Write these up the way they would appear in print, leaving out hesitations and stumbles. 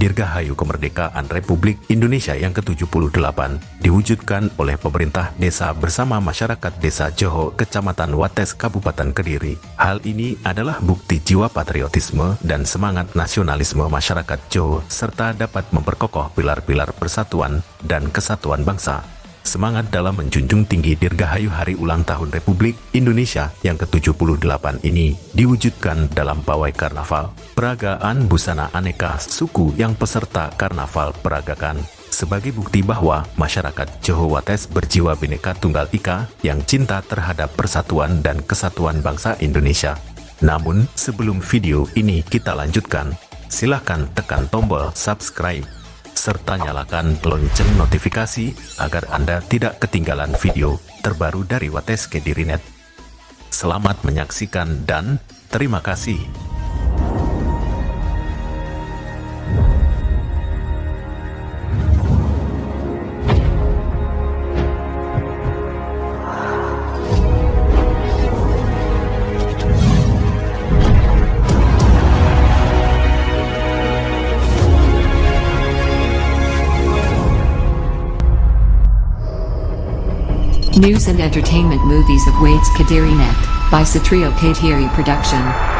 Dirgahayu Kemerdekaan Republik Indonesia yang ke-78 diwujudkan oleh pemerintah desa bersama masyarakat Desa Joho, Kecamatan Wates, Kabupaten Kediri. Hal ini adalah bukti jiwa patriotisme dan semangat nasionalisme masyarakat Joho serta dapat memperkokoh pilar-pilar persatuan dan kesatuan bangsa. Semangat dalam menjunjung tinggi Dirgahayu Hari Ulang Tahun Republik Indonesia yang ke-78 ini diwujudkan dalam pawai karnaval, peragaan busana aneka suku yang peserta karnaval peragakan, sebagai bukti bahwa masyarakat Joho Wates berjiwa Bhinneka Tunggal Ika yang cinta terhadap persatuan dan kesatuan bangsa Indonesia. Namun, sebelum video ini kita lanjutkan, silahkan tekan tombol subscribe serta nyalakan lonceng notifikasi agar Anda tidak ketinggalan video terbaru dari Wates Kediri Net. Selamat menyaksikan dan terima kasih. News and Entertainment Movies of Wates Kediri Net by Satrio Kediri Production.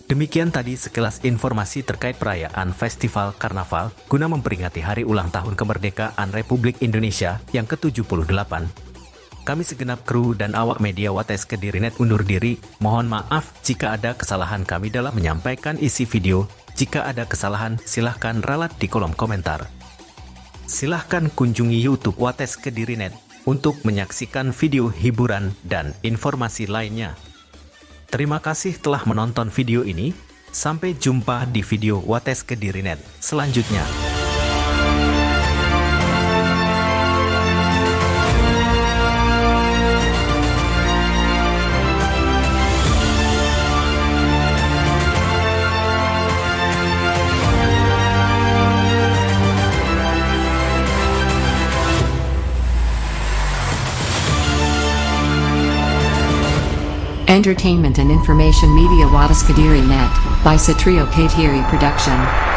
Demikian tadi sekilas informasi terkait perayaan Festival Karnaval guna memperingati Hari Ulang Tahun Kemerdekaan Republik Indonesia yang ke-78. Kami segenap kru dan awak media Wates Kediri Net undur diri. Mohon maaf jika ada kesalahan kami dalam menyampaikan isi video. Jika ada kesalahan, silahkan ralat di kolom komentar. Silahkan kunjungi YouTube Wates Kediri Net untuk menyaksikan video hiburan dan informasi lainnya. Terima kasih telah menonton video ini. Sampai jumpa di video Wates Kediri Net selanjutnya. Entertainment and Information Media Wates Kediri Net by Satrio Kadiri Production.